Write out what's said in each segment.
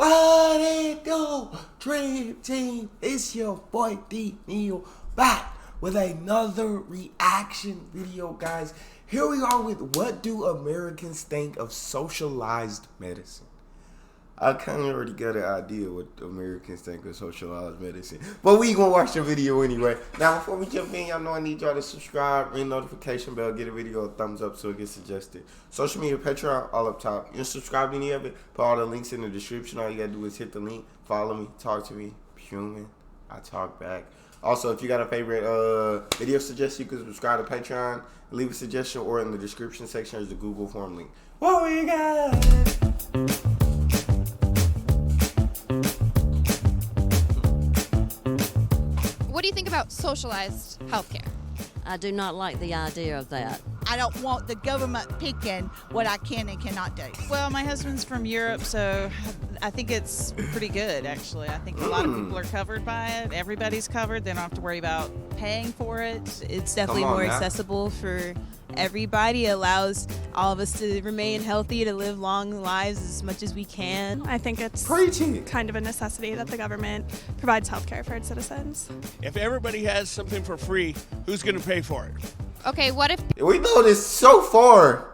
What it do, Dream Team? It's your boy D Neil back with another reaction video, guys. Here we are with what do Americans think of socialized medicine? I kind of already got an idea what Americans think of socialized medicine, but we gonna watch the video anyway. Now, before we jump in, y'all know I need y'all to subscribe, ring the notification bell, get a video a thumbs up so it gets suggested. Social media, Patreon, all up top. You subscribe to any of it, put all the links in the description. All you gotta do is hit the link, follow me, talk to me. Human, I talk back. Also, if you got a favorite video suggestion, you can subscribe to Patreon, leave a suggestion, or in the description section is the Google form link. What we got? What do you think about socialized healthcare? I do not like the idea of that. I don't want the government picking what I can and cannot do. Well, my husband's from Europe, so I think it's pretty good, actually. I think a lot of people are covered by it. Everybody's covered. They don't have to worry about paying for it. It's definitely more accessible for everybody. It allows all of us to remain healthy, to live long lives as much as we can. I think it's kind of a necessity that the government provides healthcare for its citizens. If everybody has something for free, who's going to pay for it? Okay, what if... We noticed so far,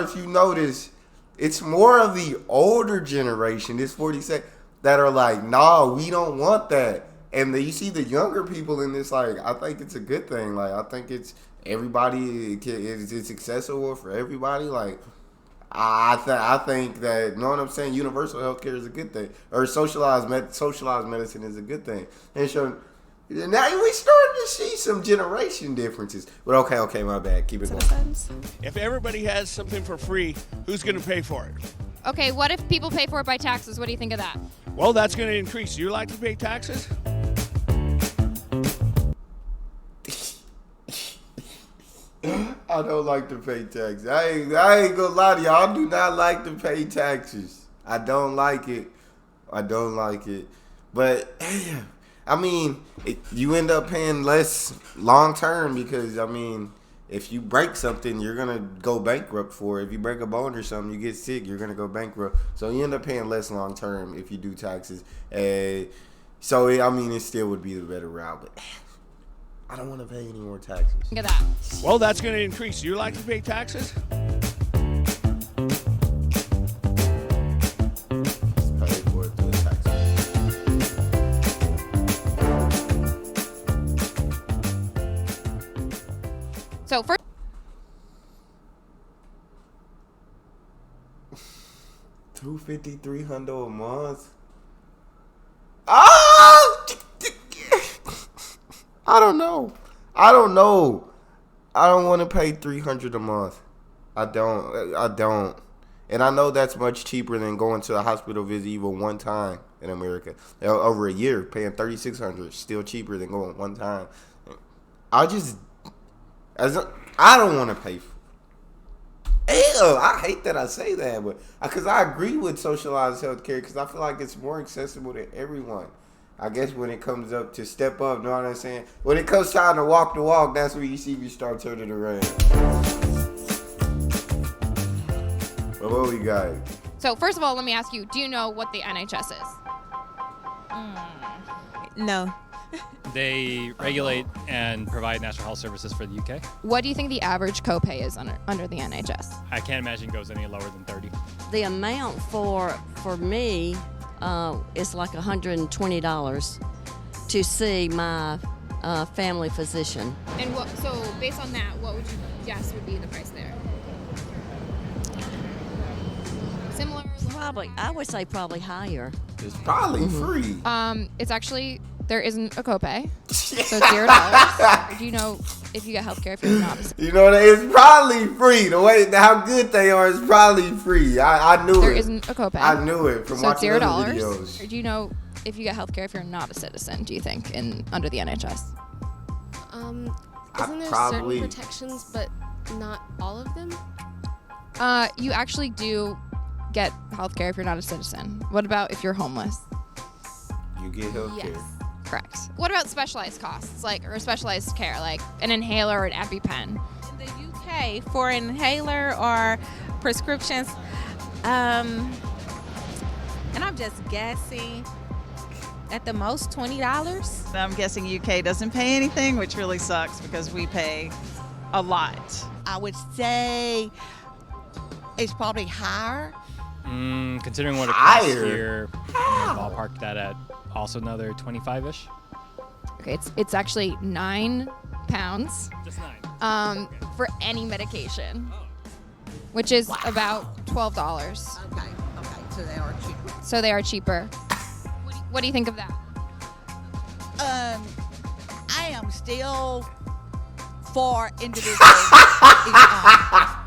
if you notice, it's more of the older generation, this 47, that are like, nah, we don't want that. And you see the younger people in this, like, I think it's a good thing. Like, I think it's everybody, it's accessible for everybody. Like, I think that, you know what I'm saying, universal healthcare is a good thing. Or socialized medicine is a good thing. And so, now we starting to see some generation differences. But okay, my bad. Keep it going. If everybody has something for free, who's going to pay for it? Okay, what if people pay for it by taxes? What do you think of that? Well, that's going to increase. You like to pay taxes? I don't like to pay taxes. I ain't gonna lie to y'all. I do not like to pay taxes. I don't like it. But I mean, you end up paying less long term because, I mean, if you break something, you're going to go bankrupt for it. If you break a bone or something, you get sick, you're going to go bankrupt. So you end up paying less long term if you do taxes. So, I mean, it still would be the better route. But I don't want to pay any more taxes. Think of that. Well, that's going to increase. You like to pay taxes? So first, $250, $300 a month. Ah! I don't know. I don't want to pay $300 a month. I don't. And I know that's much cheaper than going to a hospital visit even one time in America. Over a year, paying $3,600 still cheaper than going one time. I don't want to pay for it. Ew, I hate that I say that, but because I agree with socialized healthcare because I feel like it's more accessible to everyone. I guess when it comes up to step up, know what I'm saying? When it comes time to walk the walk, that's where you see me start turning around. But what we got? so first of all, let me ask you, do you know what the NHS is? No. They regulate and provide national health services for the UK. What do you think the average copay is under the NHS? I can't imagine it goes any lower than 30. The amount for me is like $120 to see my family physician. And so based on that, what would you guess would be the price there? Similar? Probably, I would say probably higher. It's probably free. It's actually, there isn't a copay, so it's $0. Do you know if you get healthcare if you're not? You know, it's probably free. The way how good they are is probably free. I knew There it. isn't a copay. I knew it from So it's watching $0. other videos. Or do you know if you get healthcare if you're not a citizen? Do you think under the NHS? Isn't there probably certain protections, but not all of them? You actually do get healthcare if you're not a citizen. What about if you're homeless? You get healthcare. Yes. Correct. What about specialized costs, or specialized care, like an inhaler or an EpiPen? In the UK, for inhaler or prescriptions, and I've I'm just guessing. At the most, $20. I'm guessing UK doesn't pay anything, which really sucks because we pay a lot. I would say it's probably higher. Considering what it costs Higher? here, I'm gonna ballpark that at also another 25-ish. Okay, it's actually £9 Just 9. for any medication, which is about $12. Okay, so they are cheaper. So they are cheaper. What do you think of that? I am still for individual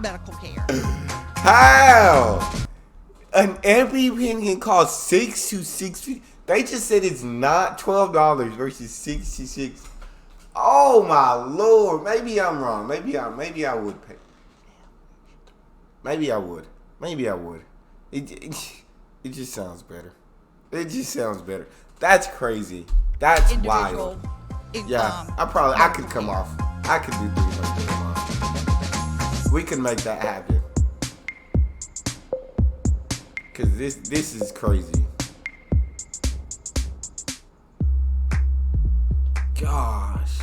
medical care. How? An EpiPen can cost $6 to $6. They just said it's not $12 versus $66. Oh my Lord! Maybe I'm wrong. Maybe I would pay. Maybe I would. It just sounds better. It just sounds better. That's crazy. That's wild. Yeah, I could come off. I could do $300 a month. We can make that happen. Cause this is crazy. Gosh.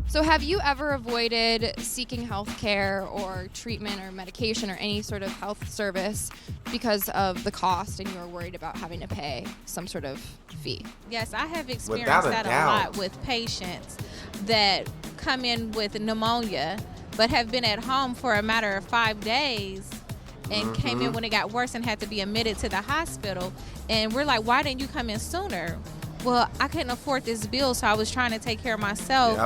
So have you ever avoided seeking health care or treatment or medication or any sort of health service because of the cost and you were worried about having to pay some sort of fee? Yes, I have experienced Without a that a doubt. lot with patients that come in with pneumonia but have been at home for a matter of 5 days and came in when it got worse and had to be admitted to the hospital. And we're like, why didn't you come in sooner? Well, I couldn't afford this bill, so I was trying to take care of myself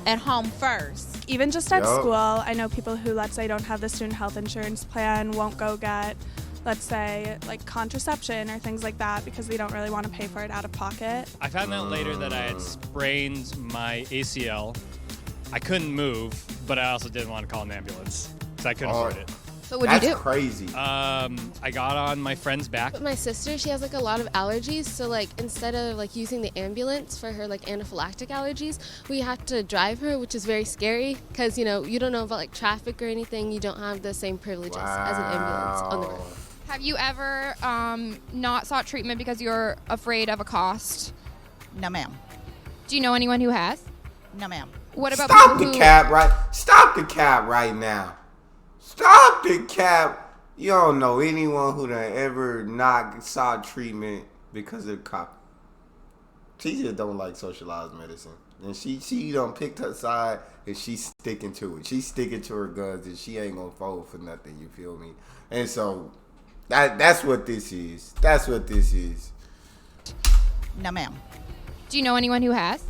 at home first. Even just at school, I know people who, let's say, don't have the student health insurance plan, won't go get, let's say, like contraception or things like that because they don't really want to pay for it out of pocket. I found out later that I had sprained my ACL. I couldn't move, but I also didn't want to call an ambulance because I couldn't afford it. So what do you do? That's crazy. I got on my friend's back. But my sister, she has like a lot of allergies, so like instead of like using the ambulance for her like anaphylactic allergies, we have to drive her, which is very scary because you know you don't know about like traffic or anything. You don't have the same privileges as an ambulance on the road. Have you ever not sought treatment because you're afraid of a cost? No, ma'am. Do you know anyone who has? No, ma'am. What about Stop people the who... cap right. Stop the cap right now. Stop the cap. You don't know anyone who done ever not sought treatment because of cop. She just don't like socialized medicine. And she done picked her side and she's sticking to it. She's sticking to her guns and she ain't gonna fold for nothing, you feel me? And so that's what this is. That's what this is. No, ma'am. Do you know anyone who has?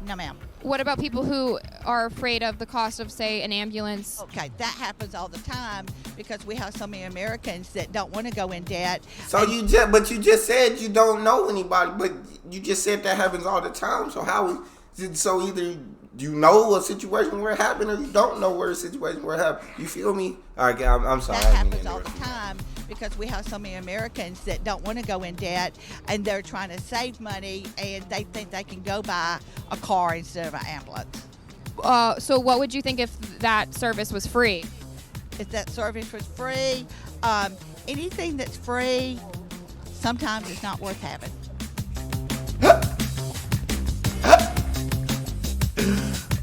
No, ma'am. What about people who are afraid of the cost of, say, an ambulance? Okay, that happens all the time because we have so many Americans that don't want to go in debt. So you just said you don't know anybody, but you just said that happens all the time. So so either you know a situation where it happened or you don't know where a situation where it happened. You feel me? All right, I'm sorry. That happens all the time because we have so many Americans that don't want to go in debt and they're trying to save money and they think they can go buy a car instead of an ambulance. So what would you think if that service was free? If that service was free, anything that's free, sometimes it's not worth having.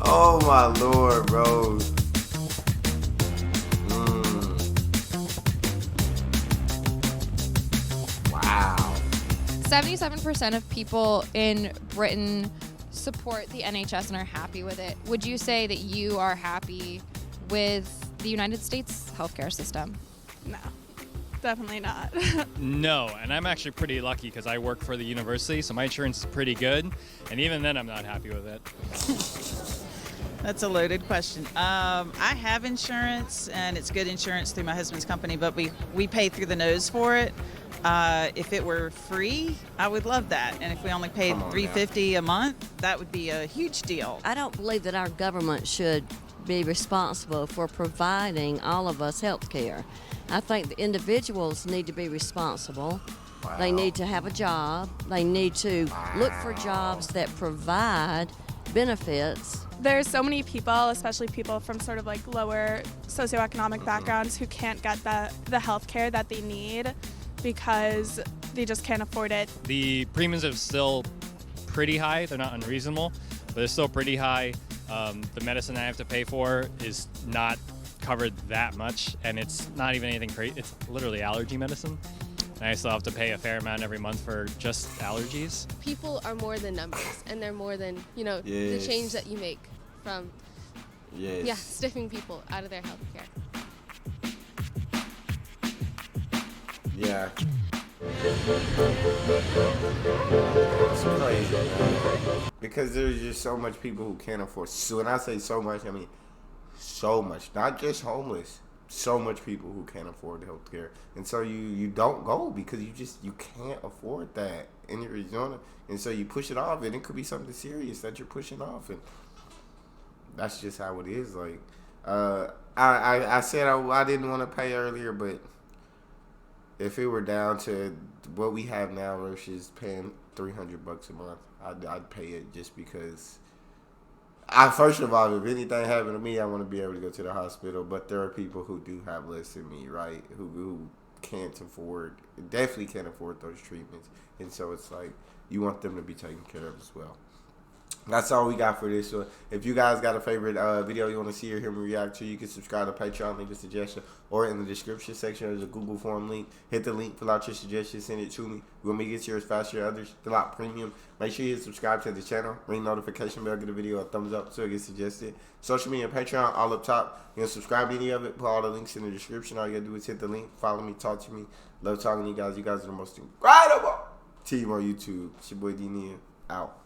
Oh my Lord, bro. 77% of people in Britain support the NHS and are happy with it. Would you say that you are happy with the United States healthcare system? No, definitely not. No, and I'm actually pretty lucky because I work for the university, so my insurance is pretty good, and even then I'm not happy with it. That's a loaded question. I have insurance, and it's good insurance through my husband's company, but we pay through the nose for it. If it were free, I would love that. And if we only paid $350 a month, that would be a huge deal. I don't believe that our government should be responsible for providing all of us health care. I think the individuals need to be responsible. Wow. They need to have a job. They need to look for jobs that provide benefits. There's so many people, especially people from sort of like lower socioeconomic backgrounds who can't get the health care that they need because they just can't afford it. The premiums are still pretty high. They're not unreasonable, but they're still pretty high. The medicine I have to pay for is not covered that much, and it's not even anything crazy. It's literally allergy medicine. And I still have to pay a fair amount every month for just allergies. People are more than numbers, and they're more than, you know, the Yes. change that you make from Yes. stiffing people out of their health care. Yeah. It's crazy, man. Because there's just so much people who can't afford. So when I say so much, I mean so much. Not just homeless. So much people who can't afford health care. And so you don't go because you can't afford that in Arizona. And so you push it off, and it could be something serious that you're pushing off, and that's just how it is. Like I said I didn't want to pay earlier, but if it were down to what we have now versus paying $300 a month, I'd pay it just because. First of all, if anything happened to me, I want to be able to go to the hospital. But there are people who do have less than me, right? Who definitely can't afford those treatments, and so it's like you want them to be taken care of as well. That's all we got for this one. If you guys got a favorite video you want to see or hear me react to, you can subscribe to Patreon, leave a suggestion, or in the description section there's a Google form link. Hit the link, fill out your suggestion, send it to me. We want me to get yours faster than others. Fill out premium. Make sure you subscribe to the channel. Ring notification bell, give the video a thumbs up so it gets suggested. Social media and Patreon all up top. You can subscribe to any of it. Put all the links in the description. All you gotta do is hit the link, follow me, talk to me. Love talking to you guys. You guys are the most incredible team on YouTube. It's your boy D Nia. Out.